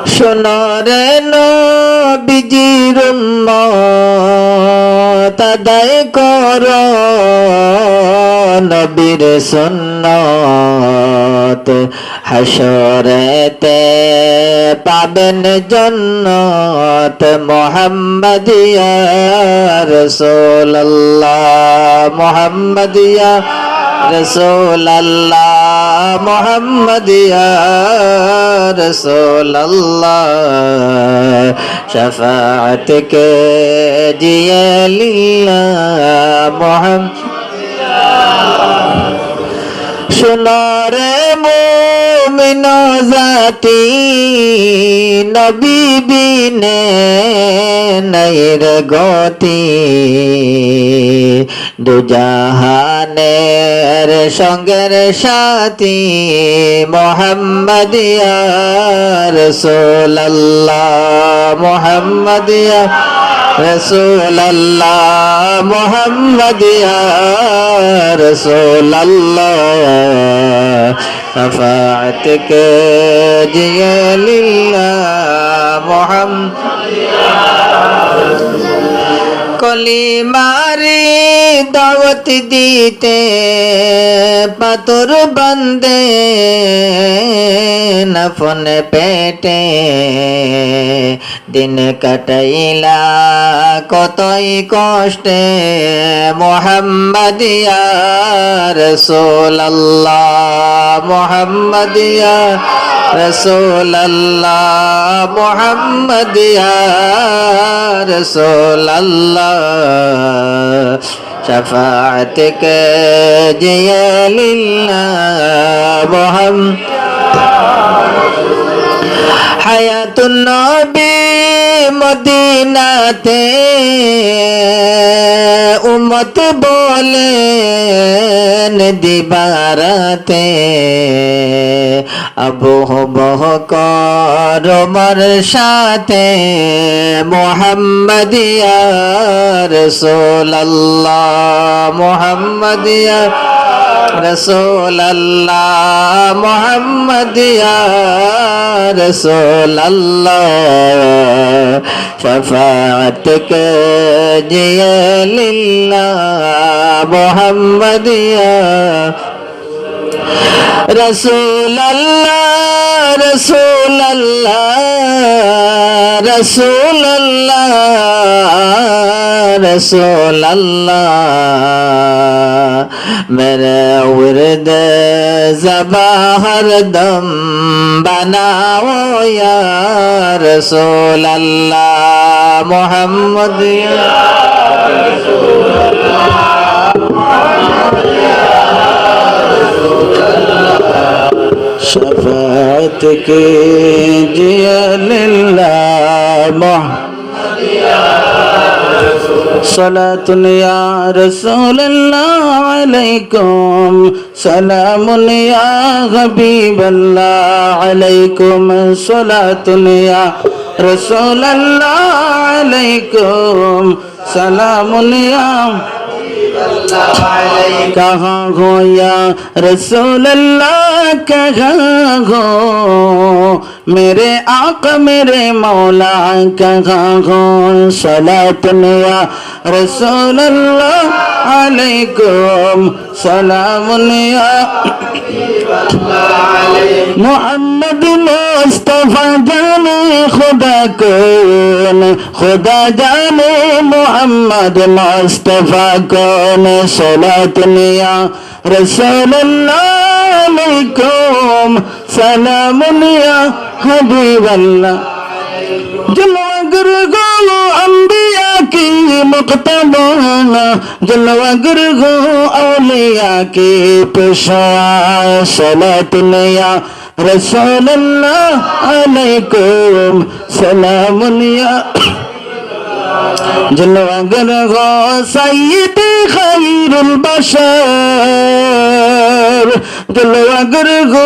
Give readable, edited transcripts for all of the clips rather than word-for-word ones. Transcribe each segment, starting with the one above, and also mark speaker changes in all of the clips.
Speaker 1: শোনো রে নবীজির উম্মত আদায় করো নবীর সুন্নত হাসরেতে পাবেন জান্নাত মুহাম্মাদিয়া রাসূলুল্লাহ মুহাম্মাদিয়া রাসূলুল্লাহ মুহাম্মাদিয়া রাসূলুল্লাহ শফাআত কে জিয়ে লিল্লাহ মুহাম্মাদিয়া শোনো রে মুমিন জাতি নবী বিনে নাই রে গতি দুজাহানের সঙ্গের সাথী মুহাম্মাদিয়া রাসূলুল্লাহ মুহাম্মাদিয়া রাসূলুল্লাহ মুহাম্মাদিয়া রাসূলুল্লাহ শফাআত কে জিয়ে লিল্লাহ মুহাম্মাদিয়া কলিমারি দাওয়াত দিতে পাথর বান্দে নফন পেটে দিন কাটাইলা কতই কষ্টে মুহাম্মাদিয়া রাসূলুল্লাহ মুহাম্মাদিয়া রাসূলুল্লাহ মুহাম্মাদিয়া রাসূলুল্লাহ শফাআত কে জিয়ে লিল্লাহ হায়াতুন নবী মদিনাতে উম্মত বলেন দিবারাতে আবু বকর ওমর সাথে মুহাম্মাদিয়া রাসূলুল্লাহ মুহাম্মাদিয়া রাসূলুল্লাহ মুহাম্মাদিয়া রাসূলুল্লাহ শফাআত কে জিয়ে লিল্লাহ মুহাম্মাদিয়া রাসূলুল্লাহ রাসূলুল্লাহ রাসূলুল্লাহ রাসূলুল্লাহ মেরে উর্দ ज़बा हरदम बनाओ या रसूल अल्लाह मोहम्मद शफाअत के जिया लिल्लाह सलातुन या रसूल अल्लाह अलैकुम सलामुन या हबीब अल्लाह अलैकुम सलातुन या रसूल अल्लाह अलैकुम सलामुन या कहाँ हो या रसूल अल्लाह कहाँ हो मेरे आका मेरे मौला कहाँ हो सलातुन या रसूल अल्लाह अलैकुम सलामुन या मोहम्मद मुस्तफा जाने खुदा कौन खुदा जाने मोहम्मद मुस्तफा कौन सलातुन या रसूलुल्लाह अलैकुम सलामुन या हबीबल्लाह जलवागर गो अंबिया की मुक्तबाना जलवागर गो औलिया की पेशवा सलातुन या रसूलुल्लाह अलैकुम सलामुन या जलवागर गो सय्यद खैरुल बशर जलवागर गो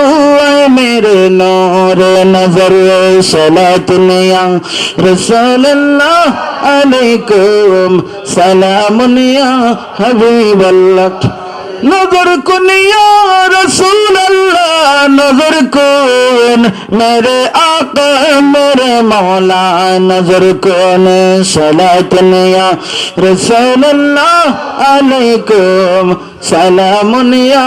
Speaker 1: मेरे नूर नजर सलातुन या रसूलुल्लाह अलैकुम सलामुन या हबीबल्लाह नजर कुन या रसूल अल्लाह, नजर कुन मेरे आका मेरे मौला, नजर कुन सलातन या रसूल अल्लाह अलैकुम सलामुन या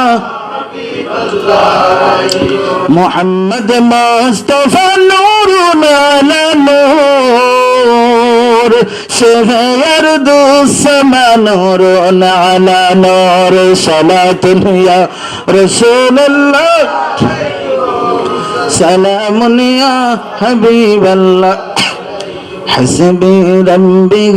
Speaker 1: मोहम्मद मुस्तफा नूरुन अला नूर, शहरदु समा नूरुन अला नूर, सलातुन या रसूल अल्लाह सलामुन या हबीब अल्लाह, हस्बी रब्बी।